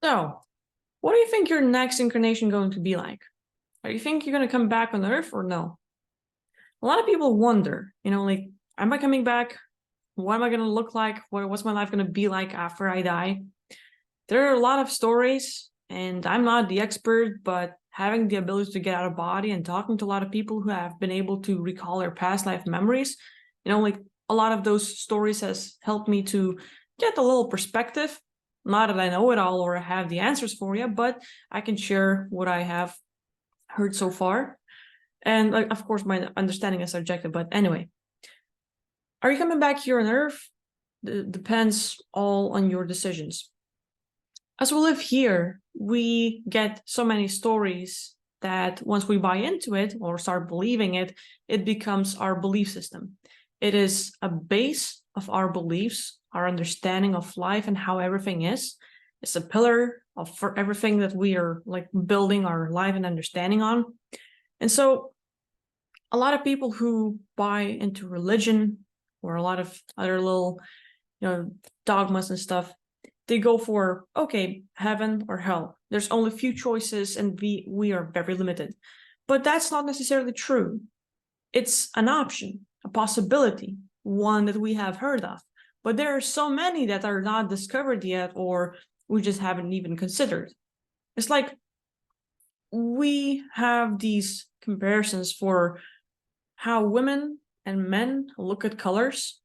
So, what do you think your next incarnation going to be like? Do you think you're going to come back on Earth or no? A lot of people wonder, like, am I coming back? What am I going to look like? What's my life going to be like after I die? There are a lot of stories, and I'm not the expert, but having the ability to get out of body and talking to a lot of people who have been able to recall their past life memories, like a lot of those stories has helped me to get a little perspective. Not that I know it all or have the answers for you, but I can share what I have heard so far. And like, of course, my understanding is subjective, but anyway, are you coming back here on Earth? Depends all on your decisions. As we live here, we get so many stories that once we buy into it or start believing it, it becomes our belief system. It is a base of our beliefs, our understanding of life and how everything is. It's a pillar for everything that we are like building our life and understanding on. And so a lot of people who buy into religion or a lot of other little, dogmas and stuff, they go for, okay, heaven or hell. There's only a few choices and we are very limited. But that's not necessarily true. It's an option, a possibility, one that we have heard of. But there are so many that are not discovered yet or we just haven't even considered. It's like we have these comparisons for how women and men look at colors.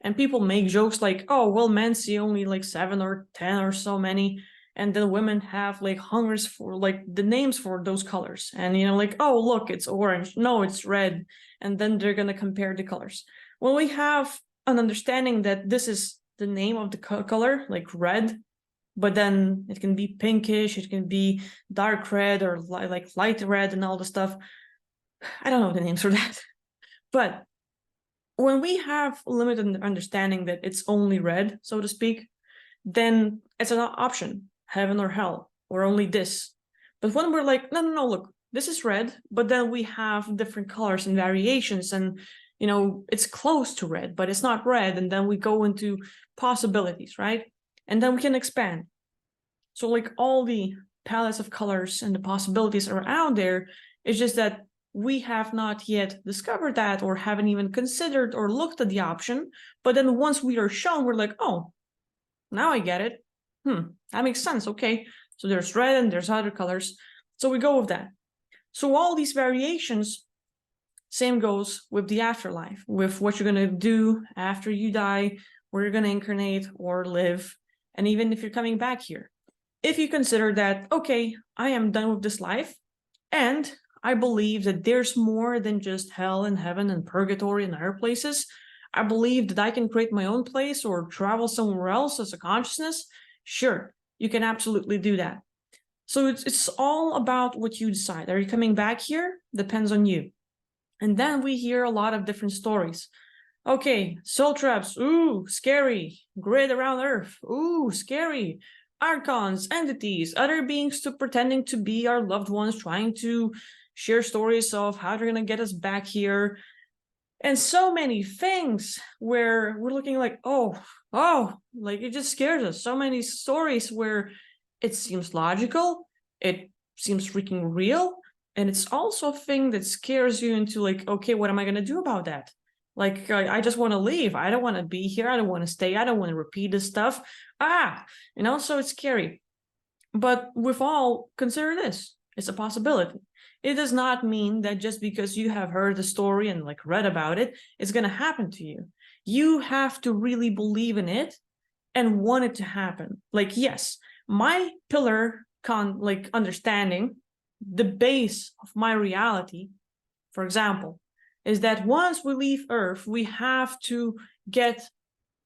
And people make jokes like, oh, well, men see only like 7 or 10 or so many. And then women have like hungers for like the names for those colors. And, like, oh, look, it's orange. No, it's red. And then they're going to compare the colors. When we have an understanding that this is the name of the color, like red, but then it can be pinkish, it can be dark red or like light red and all the stuff. I don't know the names for that. But when we have limited understanding that it's only red, so to speak, then it's an option, heaven or hell, or only this. But when we're like, no, look, this is red, but then we have different colors and variations, and it's close to red, but it's not red, and then we go into possibilities, right? And then we can expand. So like all the palettes of colors and the possibilities are out there. It's just that we have not yet discovered that or haven't even considered or looked at the option. But then once we are shown, we're like, oh, now I get it. That makes sense. Okay. So there's red and there's other colors. So we go with that. So all these variations, same goes with the afterlife, with what you're going to do after you die, where you're going to incarnate or live, and even if you're coming back here. If you consider that, okay, I am done with this life, and I believe that there's more than just hell and heaven and purgatory and other places. I believe that I can create my own place or travel somewhere else as a consciousness. Sure, you can absolutely do that. So it's all about what you decide. Are you coming back here? Depends on you. And then we hear a lot of different stories. Okay, soul traps, ooh, scary. Grid around Earth, ooh, scary. Archons, entities, other beings pretending to be our loved ones, trying to share stories of how they're going to get us back here. And so many things where we're looking like, oh, like it just scares us. So many stories where it seems logical, it seems freaking real, and it's also a thing that scares you into like, okay, what am I going to do about that? Like, I just want to leave. I don't want to be here. I don't want to stay. I don't want to repeat this stuff. So it's scary. But with all, consider this. It's a possibility. It does not mean that just because you have heard the story and like read about it, it's going to happen to you. You have to really believe in it and want it to happen. Like, yes, my pillar understanding, the base of my reality, for example, is that once we leave Earth, we have to get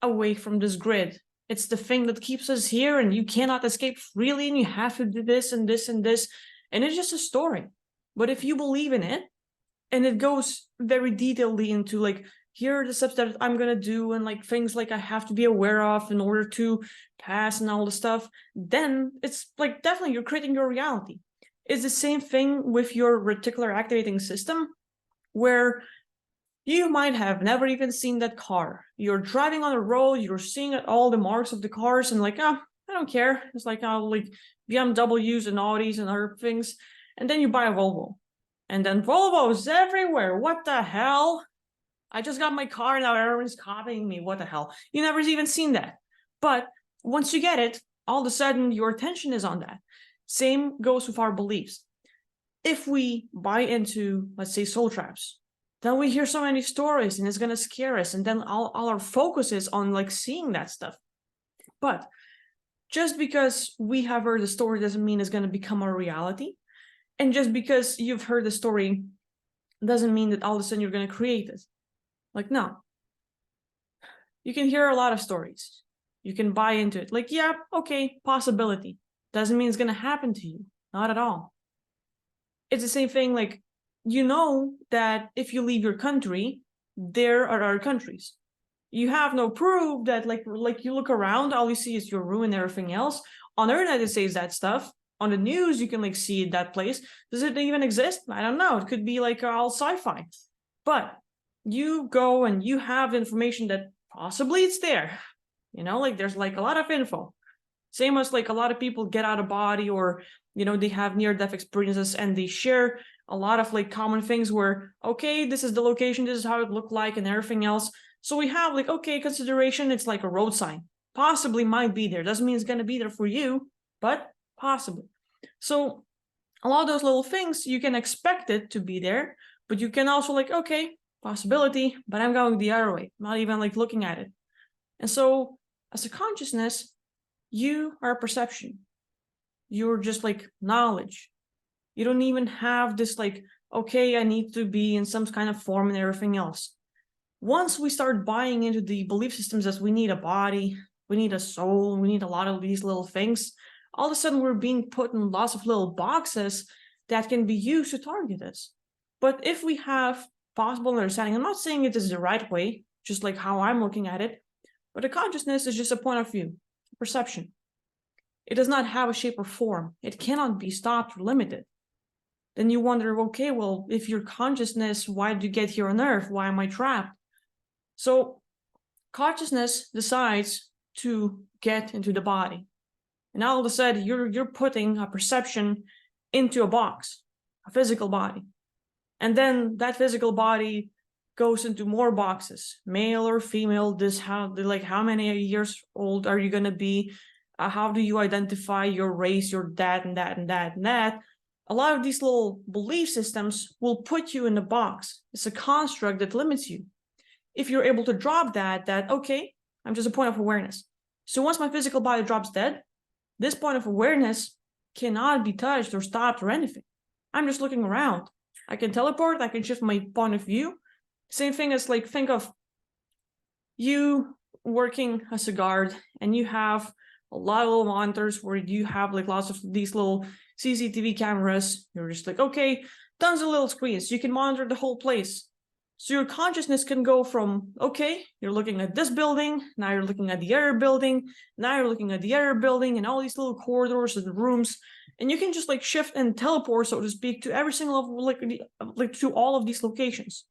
away from this grid. It's the thing that keeps us here, and you cannot escape freely, and you have to do this and this and this. And it's just a story. But if you believe in it, and it goes very detailedly into like, here are the steps that I'm going to do, and like things like I have to be aware of in order to pass and all the stuff, then it's like definitely you're creating your reality. It's the same thing with your reticular activating system, where you might have never even seen that car. You're driving on the road, you're seeing all the marks of the cars and like, I don't care. It's like, I'll like BMWs and Audis and other things. And then you buy a Volvo. And then Volvo is everywhere. What the hell? I just got my car, now everyone's copying me. What the hell? You never even seen that. But once you get it, all of a sudden your attention is on that. Same goes with our beliefs. If we buy into, let's say, soul traps, then we hear so many stories and it's going to scare us. And then all our focus is on like seeing that stuff. But just because we have heard the story doesn't mean it's going to become our reality. And just because you've heard the story doesn't mean that all of a sudden you're going to create it. Like, no. You can hear a lot of stories. You can buy into it. Like, yeah, okay, possibility. Doesn't mean it's going to happen to you. Not at all. It's the same thing, like, you know that if you leave your country, there are other countries. You have no proof that, like you look around, all you see is your room and everything else. On the internet, it says that stuff. On the news, you can like see that place. Does it even exist? I don't know. It could be like all sci-fi. But you go and you have information that possibly it's there. You know, like there's like a lot of info. Same as like a lot of people get out of body, or, you know, they have near-death experiences and they share a lot of like common things where, okay, this is the location, this is how it looked like and everything else. So we have like, okay, consideration, it's like a road sign. Possibly might be there. Doesn't mean it's going to be there for you, but possibly. So a lot of those little things, you can expect it to be there, but you can also like, okay, possibility, but I'm going the other way, not even like looking at it. And so as a consciousness, you are a perception. You're just like knowledge. You don't even have this like, okay, I need to be in some kind of form and everything else. Once we start buying into the belief systems as we need a body, we need a soul, we need a lot of these little things, all of a sudden we're being put in lots of little boxes that can be used to target us. But if we have possible understanding, I'm not saying it is the right way, just like how I'm looking at it, but a consciousness is just a point of view, perception. It does not have a shape or form. It cannot be stopped or limited. Then you wonder, okay, well, if you're consciousness, why did you get here on Earth? Why am I trapped? So consciousness decides to get into the body. And all of a sudden, you're putting a perception into a box, a physical body. And then that physical body goes into more boxes, male or female, this how many years old are you going to be? How do you identify your race, your that and that and that and that? A lot of these little belief systems will put you in a box. It's a construct that limits you. If you're able to drop that, okay, I'm just a point of awareness. So once my physical body drops dead, this point of awareness cannot be touched or stopped or anything. I'm just looking around. I can teleport, I can shift my point of view. Same thing as like, think of you working as a guard and you have a lot of little monitors where you have like lots of these little CCTV cameras. You're just like, okay, tons of little screens. You can monitor the whole place. So your consciousness can go from, okay, you're looking at this building, now you're looking at the other building, now you're looking at the other building, and all these little corridors and rooms, and you can just like shift and teleport, so to speak, to every single like to all of these locations.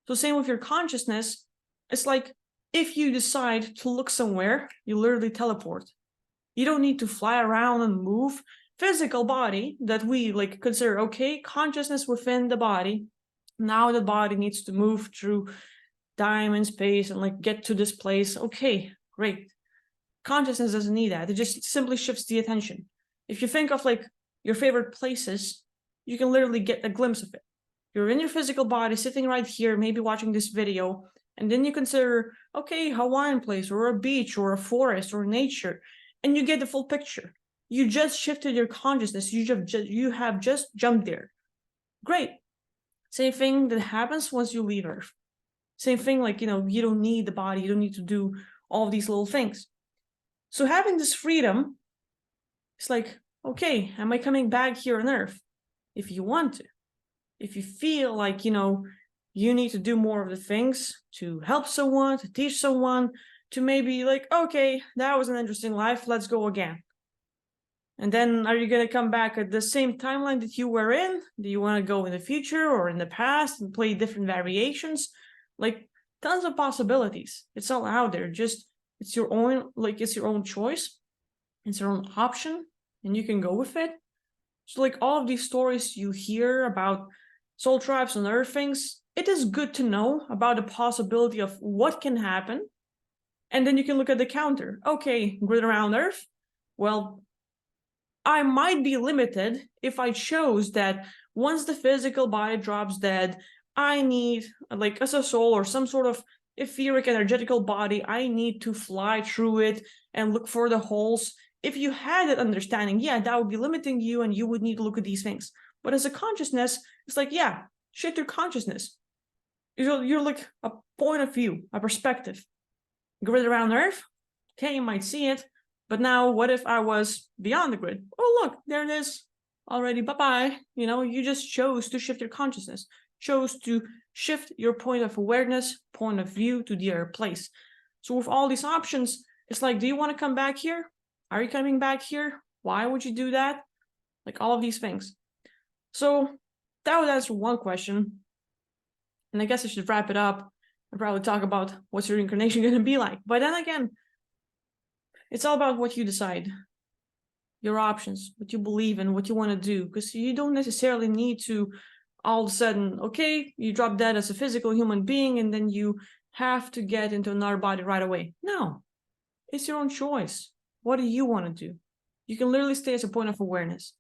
So same with your consciousness. It's like if you decide to look somewhere, you literally teleport. You don't need to fly around and move. Physical body that we like consider, okay, consciousness within the body. Now the body needs to move through time and space and like get to this place. Okay, great. Consciousness doesn't need that. It just simply shifts the attention. If you think of like your favorite places, you can literally get a glimpse of it. You're in your physical body, sitting right here, maybe watching this video, and then you consider, okay, Hawaiian place or a beach or a forest or nature, and you get the full picture. You just shifted your consciousness. You have just jumped there. Great. Same thing that happens once you leave Earth. Same thing, like, you know, you don't need the body. You don't need to do all of these little things. So having this freedom, it's like, okay, am I coming back here on Earth? If you want to. If you feel like, you know, you need to do more of the things to help someone, to teach someone, to maybe like, okay, that was an interesting life. Let's go again. And then are you going to come back at the same timeline that you were in? Do you want to go in the future or in the past and play different variations? Like tons of possibilities. It's all out there. Just it's your own, like it's your own choice. It's your own option, and you can go with it. So like all of these stories you hear about soul tribes and other things, it is good to know about the possibility of what can happen. And then you can look at the counter. Okay, grid around Earth. Well, I might be limited if I chose that once the physical body drops dead, I need, like as a soul or some sort of etheric energetical body, I need to fly through it and look for the holes. If you had that understanding, yeah, that would be limiting you and you would need to look at these things. But as a consciousness, it's like, yeah, shift your consciousness. You're like a point of view, a perspective. Grid around Earth, okay, you might see it, but now what if I was beyond the grid? Oh, look, there it is already. Bye-bye. You just chose to shift your consciousness, chose to shift your point of awareness, point of view to the other place. So with all these options, it's like, do you want to come back here? Are you coming back here? Why would you do that? Like all of these things. So that would answer one question. And I guess I should wrap it up and probably talk about what's your incarnation going to be like. But then again, it's all about what you decide, your options, what you believe in, what you want to do, because you don't necessarily need to all of a sudden, okay, you drop dead as a physical human being and then you have to get into another body right away. No, it's your own choice. What do you want to do? You can literally stay as a point of awareness.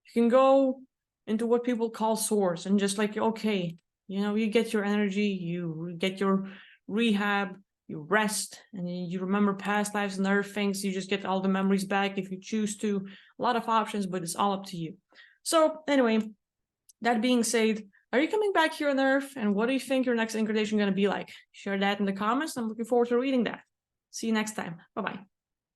You can go into what people call source and just like, okay, you get your energy, you get your rehab, you rest, and you remember past lives and other things. You just get all the memories back if you choose to. A lot of options, but it's all up to you. So anyway, that being said, are you coming back here on Earth? And what do you think your next incarnation is going to be like? Share that in the comments. I'm looking forward to reading that. See you next time. Bye-bye.